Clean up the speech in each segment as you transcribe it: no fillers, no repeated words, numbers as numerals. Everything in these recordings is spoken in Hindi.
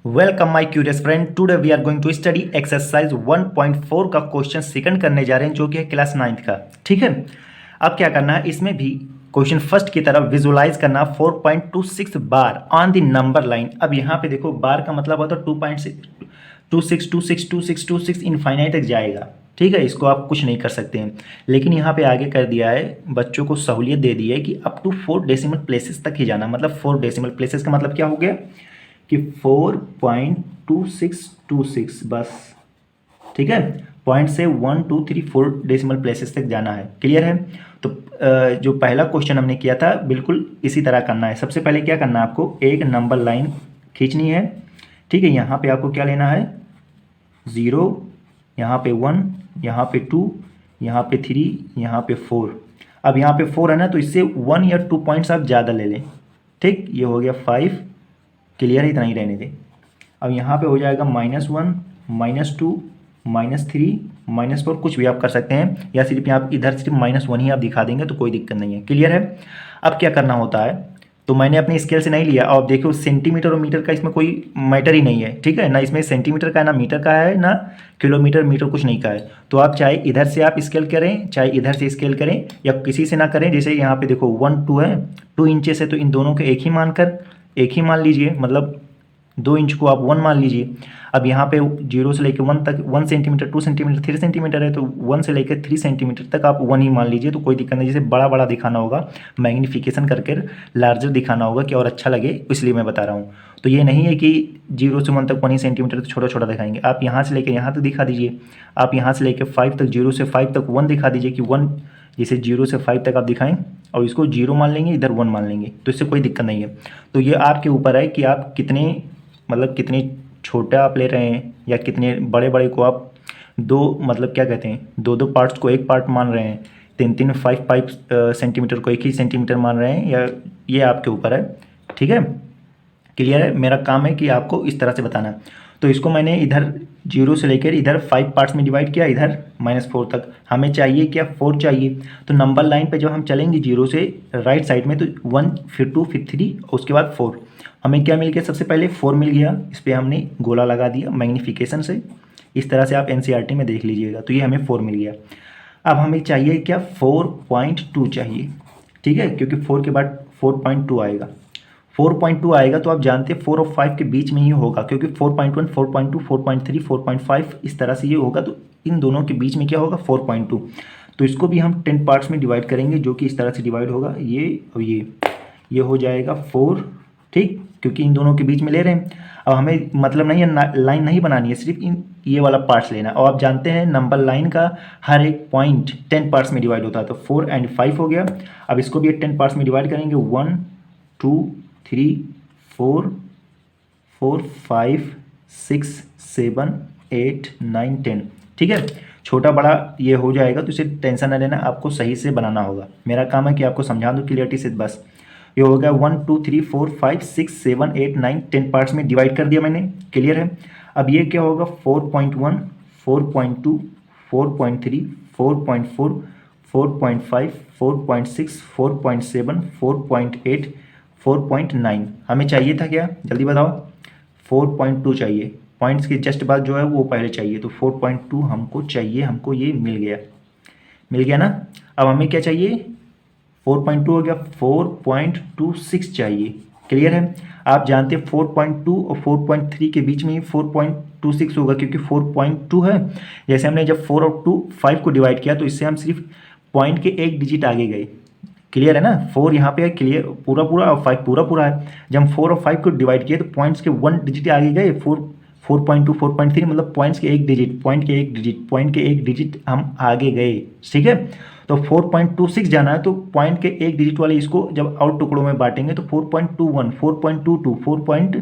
Welcome my curious friend. Today we are going to study exercise 1.4 का क्वेश्चन सेकंड करने जा रहे हैं, जो कि है क्लास 9th का। ठीक है, अब क्या करना है, इसमें भी क्वेश्चन फर्स्ट की तरफ विजुलाइज करना 4.26 बार ऑन द नंबर लाइन। अब यहाँ पे देखो, बार का मतलब होता है 2.26 इनफाइनाइट तक जाएगा। ठीक है, इसको आप कुछ नहीं कर सकते हैं, लेकिन यहाँ पे आगे कर दिया है, बच्चों को सहूलियत दे दी है कि अप टू 4 डेसिमल प्लेसेस तक ही जाना। मतलब 4 डेसिमल प्लेसेस का मतलब क्या हो गया कि 4.2626 बस। ठीक है, पॉइंट से 1 2 3 4 डेसिमल प्लेसेस तक जाना है। क्लियर है? तो जो पहला क्वेश्चन हमने किया था बिल्कुल इसी तरह करना है। सबसे पहले क्या करना है, आपको एक नंबर लाइन खींचनी है। ठीक है, यहाँ पे आपको क्या लेना है, 0, यहाँ पे 1, यहाँ पे 2, यहाँ पे 3, यहाँ पे 4। अब यहाँ पे 4 है ना, तो इससे 1 या 2 पॉइंट्स आप ज़्यादा ले लें। ठीक, ये हो गया 5। क्लियर है? इतना ही रहने दें। अब यहाँ पे हो जाएगा -1, -2, -3, -4, कुछ भी आप कर सकते हैं, या सिर्फ यहाँ इधर सिर्फ -1 ही आप दिखा देंगे तो कोई दिक्कत नहीं है। क्लियर है? अब क्या करना होता है, तो मैंने अपने स्केल से नहीं लिया, और देखो सेंटीमीटर और मीटर का इसमें कोई मैटर ही नहीं है। ठीक है ना, इसमें सेंटीमीटर का है ना मीटर का है ना किलोमीटर मीटर, कुछ नहीं का है। तो आप चाहे इधर से आप स्केल करें, चाहे इधर से स्केल करें, या किसी से ना करें। जैसे यहाँ पे देखो 1 2 है, 2 इंचेस है, तो इन दोनों के एक ही मान लीजिए, मतलब 2 इंच को आप 1 मान लीजिए। अब यहाँ पे 0 से लेकर 1 तक 1 सेंटीमीटर, 2 सेंटीमीटर, 3 सेंटीमीटर है, तो 1 से लेकर 3 सेंटीमीटर तक आप 1 ही मान लीजिए, तो कोई दिक्कत नहीं। जैसे बड़ा बड़ा दिखाना होगा, मैग्नीफिकेशन करके लार्जर दिखाना होगा कि और अच्छा लगे, इसलिए मैं बता रहा हूँ। तो ये नहीं है कि 0 से 1 तक 1 ही सेंटीमीटर, तो छोटा छोटा दिखाएंगे। आप यहाँ से लेकर यहाँ तक दिखा दीजिए, आप यहाँ से लेकर 5 तक, 0 से 5 तक 1 दिखा दीजिए कि 1, जैसे 0 से 5 तक आप दिखाएं, और इसको 0 मान लेंगे, इधर 1 मान लेंगे, तो इससे कोई दिक्कत नहीं है। तो ये आपके ऊपर है कि आप कितने, मतलब कितने छोटा आप ले रहे हैं, या कितने बड़े बड़े को आप दो, मतलब क्या कहते हैं, दो दो पार्ट्स को एक पार्ट मान रहे हैं, 5 सेंटीमीटर को 1 ही सेंटीमीटर मान रहे हैं, या ये आपके ऊपर है। ठीक है, क्लियर है? मेरा काम है कि आपको इस तरह से बताना है। तो इसको मैंने इधर 0 से लेकर इधर 5 पार्ट्स में डिवाइड किया, इधर -4 तक। हमें चाहिए क्या, 4 चाहिए। तो नंबर लाइन पे जब हम चलेंगे 0 से राइट साइड में, तो 1 फिर 2 फिर 3 और उसके बाद 4। हमें क्या मिल गया, सबसे पहले 4 मिल गया, इस पर हमने गोला लगा दिया मैग्नीफिकेशन से। इस तरह से आप NCERT में देख लीजिएगा। तो ये हमें 4 मिल गया। अब हमें चाहिए क्या, 4.2 चाहिए। ठीक है, क्योंकि 4 के बाद 4.2 आएगा। 4.2 आएगा, तो आप जानते हैं 4 और 5 के बीच में ही होगा, क्योंकि 4.1, 4.2, 4.3, 4.5 इस तरह से ये होगा। तो इन दोनों के बीच में क्या होगा, 4.2। तो इसको भी हम 10 पार्ट्स में डिवाइड करेंगे, जो कि इस तरह से डिवाइड होगा, ये और ये हो जाएगा 4। ठीक, क्योंकि इन दोनों के बीच में ले रहे हैं। अब हमें मतलब नहीं है, लाइन नहीं बनानी है, सिर्फ इन ये वाला पार्ट्स लेना। और आप जानते हैं नंबर लाइन का हर एक पॉइंट 10 पार्ट्स में डिवाइड होता है, तो 4 और 5 हो गया। अब इसको भी 10 पार्ट्स में डिवाइड करेंगे, 1 2 3 4 4 5 6 7 8 9 10। ठीक है, छोटा बड़ा ये हो जाएगा, तो इसे टेंशन ना लेना, आपको सही से बनाना होगा। मेरा काम है कि आपको समझा दूँ क्लियरिटी से, बस। ये हो गया 1 2 3 4 5 6 7 8 9 10 पार्ट्स में डिवाइड कर दिया मैंने। क्लियर है? अब ये क्या होगा, 4.1 4.2 4.3 4.4 4.5 4.6 4.7 4.8 4.9। हमें चाहिए था क्या, जल्दी बताओ। 4.2 चाहिए, पॉइंट्स के जस्ट बाद जो है वो पहले चाहिए, तो 4.2 हमको चाहिए, हमको ये मिल गया ना। अब हमें क्या चाहिए, 4.2 हो गया, 4.26 चाहिए। क्लियर है? आप जानते हैं 4.2 और 4.3 के बीच में ही 4.26 होगा, क्योंकि 4.2 है। जैसे हमने जब 4 और 2 5 को डिवाइड किया, तो इससे हम सिर्फ पॉइंट के एक डिजिट आगे गए। क्लियर है ना? 4 यहाँ पे है, क्लियर पूरा पूरा, और 5 पूरा पूरा है। जब हम 4 और 5 को डिवाइड किए, तो पॉइंट्स के 1 डिजिट आगे गए। 4.2 4.3 मतलब पॉइंट के एक डिजिट हम आगे गए। ठीक है, तो 4.26 जाना है, तो पॉइंट के एक डिजिट वाले इसको जब और टुकड़ों में बांटेंगे, तो 4.21 4.22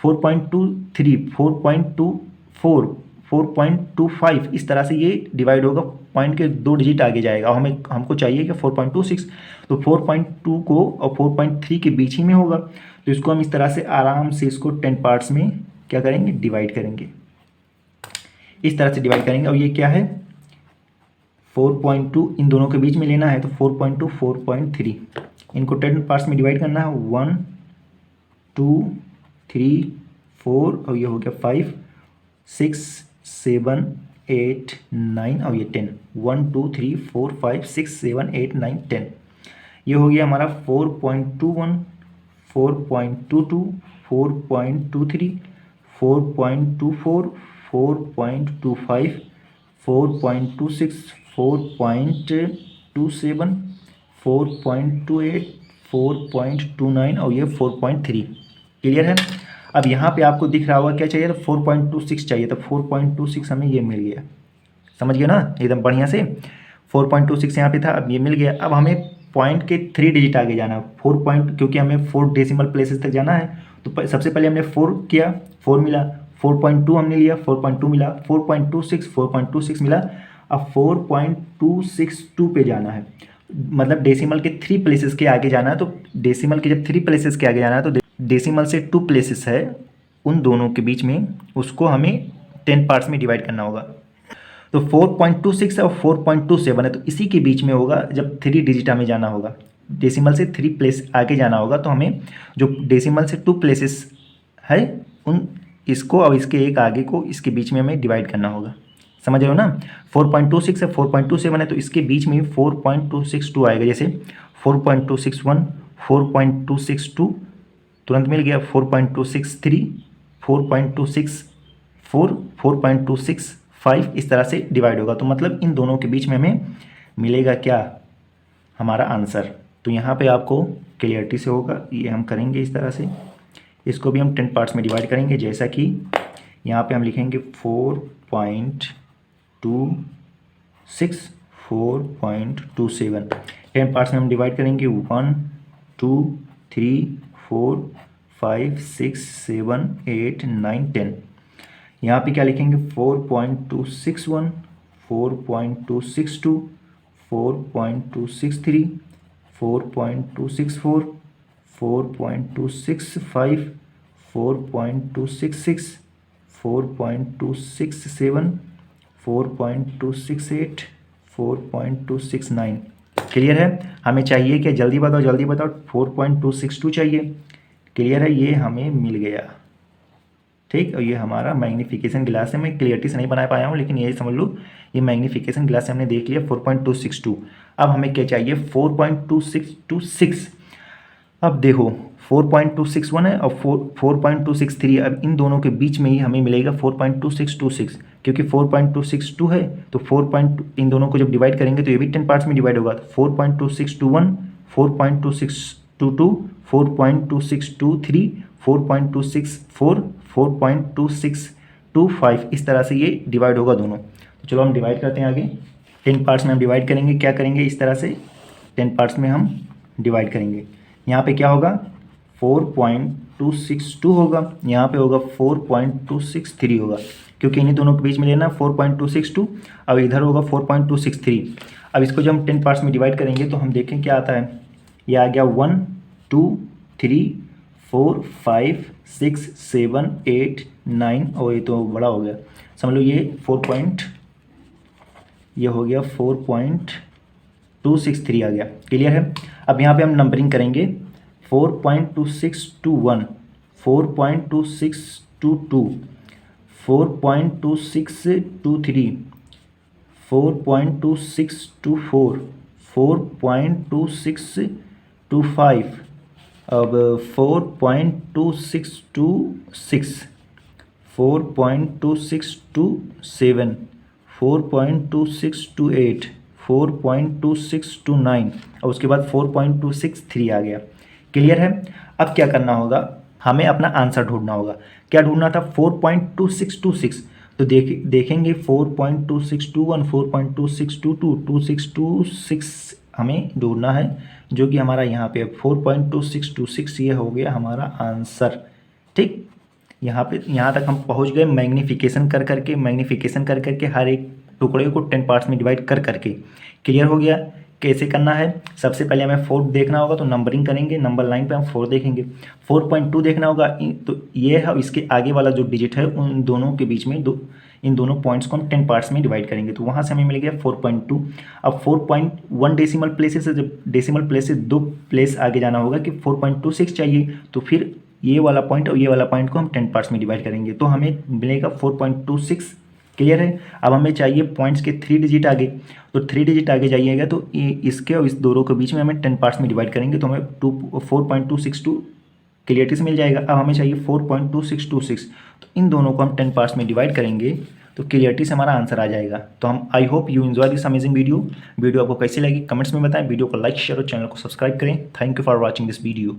4.23 4.24 4.25 इस तरह से ये डिवाइड होगा, पॉइंट के 2 डिजिट आगे जाएगा। और हमको चाहिए कि 4.26, तो 4.2 को और 4.3 के बीच ही में होगा। तो इसको हम इस तरह से आराम से इसको 10 पार्ट्स में क्या करेंगे, डिवाइड करेंगे। इस तरह से डिवाइड करेंगे। और ये क्या है, 4.2 इन दोनों के बीच में लेना है, तो 4.2 4.3 इनको 10 पार्ट्स में डिवाइड करना है। 1 2 3 4 और ये हो गया 5 6 7 8 9 और ये 10 1 2 3 4 5 6 7 8 9 10 ये हो गया हमारा 4.21 4.22 4.23 4.24 4.25 4.26 4.27 4.28 4.29 और ये 4.3 क्लियर है। अब यहाँ पे आपको दिख रहा होगा क्या चाहिए, तो 4.26 चाहिए, तो 4.26 हमें ये मिल गया, समझ गए ना एकदम बढ़िया से। 4.26 यहाँ पे था, अब ये मिल गया। अब हमें पॉइंट के 3 डिजिट आगे जाना है, 4 पॉइंट, क्योंकि हमें 4 डेसिमल प्लेसेस तक जाना है। तो सबसे पहले हमने 4 किया, 4 मिला, 4.2 हमने लिया, 4.2 मिला, 4.26 मिला। अब 4.262 पे जाना है, मतलब डेसिमल के 3 प्लेसेस के आगे जाना है। तो डेसिमल के जब 3 प्लेसेस के आगे जाना है, तो डेसिमल से 2 प्लेसेस है उन दोनों के बीच में, उसको हमें 10 पार्ट्स में डिवाइड करना होगा। तो 4.26 है और 4.27 है, तो इसी के बीच में होगा जब 3 डिजिट हमें जाना होगा, डेसिमल से 3 प्लेस आगे जाना होगा। तो हमें जो डेसिमल से 2 प्लेसेस है उन इसको और इसके एक आगे को इसके बीच में हमें डिवाइड करना होगा, समझ रहे हो ना। 4.26 है, 4.27 है, तो इसके बीच में 4.262 आएगा। जैसे 4.261 4.262 तुरंत मिल गया, 4.263 4.264 4.265 इस तरह से डिवाइड होगा। तो मतलब इन दोनों के बीच में हमें मिलेगा क्या, हमारा आंसर। तो यहाँ पे आपको क्लियरिटी से होगा, ये हम करेंगे इस तरह से, इसको भी हम 10 पार्ट्स में डिवाइड करेंगे। जैसा कि यहाँ पे हम लिखेंगे 4.26 4.27 10 पार्ट्स में हम डिवाइड करेंगे, 1 2 3 4 5 6 7 8 9 10। यहाँ पे क्या लिखेंगे 4.261 4.262 4.263 4.264 4.265 4.266 4.267 4.268 4.269। क्लियर है। हमें चाहिए क्या, जल्दी बताओ जल्दी बताओ, 4.262 चाहिए। क्लियर है, ये हमें मिल गया। ठीक, और ये हमारा मैग्नीफिकेशन ग्लास है। मैं क्लियरिटी से नहीं बना पाया हूँ, लेकिन ये समझ लो ये मैग्नीफिकेशन ग्लास से हमने देख लिया 4.262। अब हमें क्या चाहिए 4.2626। अब देखो 4.261 है और 4.263। अब इन दोनों के बीच में ही हमें मिलेगा 4.2626, क्योंकि 4.262 है तो 4. इन दोनों को जब डिवाइड करेंगे तो ये भी 10 पार्ट्स में डिवाइड होगा। 4.2621 4.2622 4.2623 4.264 4.2625 इस तरह से ये डिवाइड होगा दोनों। तो चलो हम डिवाइड करते हैं आगे। 10 पार्ट्स में हम डिवाइड करेंगे, क्या करेंगे इस तरह से 10 पार्ट्स में हम डिवाइड करेंगे। यहाँ पे क्या होगा 4.262 होगा, यहाँ पे होगा 4.263 होगा, क्योंकि इन्हीं दोनों के बीच में लेना 4.262। अब इधर होगा 4.263। अब इसको जब हम 10 पार्ट्स में डिवाइड करेंगे तो हम देखें क्या आता है। ये आ गया 1 2 3 4 5 6 7 8 9 और ये तो बड़ा हो गया, समझ लो ये ये हो गया 4.263 आ गया। क्लियर है। अब यहाँ पे हम नंबरिंग करेंगे 4.2621 4.2622 4.2623 4.2624 4.2625 अब 4.2626 4.2627 4.2628 4.2629 और उसके बाद 4.263 आ गया। क्लियर है। अब क्या करना होगा, हमें अपना आंसर ढूंढना होगा। क्या ढूंढना था 4.2626। तो देखेंगे 4.2621 4.2622 2626 हमें ढूंढना है, जो कि हमारा यहाँ पे 4.2626 ये हो गया हमारा आंसर। ठीक, यहाँ तक हम पहुँच गए मैग्नीफिकेशन कर करके हर एक टुकड़े को 10 पार्ट्स में डिवाइड कर करके। क्लियर हो गया। कैसे करना है, सबसे पहले हमें 4 देखना होगा तो नंबरिंग करेंगे, नंबर लाइन पे हम 4 देखेंगे। 4.2 देखना होगा तो ये है, इसके आगे वाला जो डिजिट है उन दोनों के बीच में इन दोनों पॉइंट्स को हम 10 पार्ट्स में डिवाइड करेंगे, तो वहाँ से हमें मिल गया 4.2। अब 4.1 डेसिमल प्लेसेस है, जब डेसिमल प्लेस से 2 प्लेस आगे जाना होगा कि 4.26 चाहिए, तो फिर ये वाला पॉइंट और ये वाला पॉइंट को हम 10 पार्ट्स में डिवाइड करेंगे तो हमें मिलेगा 4.26। क्लियर है। अब हमें चाहिए पॉइंट्स के 3 डिजिट आगे, तो 3 डिजिट आगे जाइएगा तो इसके और इस दोनों के बीच में हमें 10 पार्ट्स में डिवाइड करेंगे तो हमें 4.262 क्लियरिटी से मिल जाएगा। अब हमें चाहिए 4.2626, तो इन दोनों को हम 10 पार्ट्स में डिवाइड करेंगे तो क्लियरिटी से हमारा आंसर आ जाएगा। तो हम I hope you enjoy this amazing video आपको कैसी लगी कमेंट्स में बताएं। वीडियो को लाइक शेयर और चैनल को सब्सक्राइब करें। Thank you for watching this video.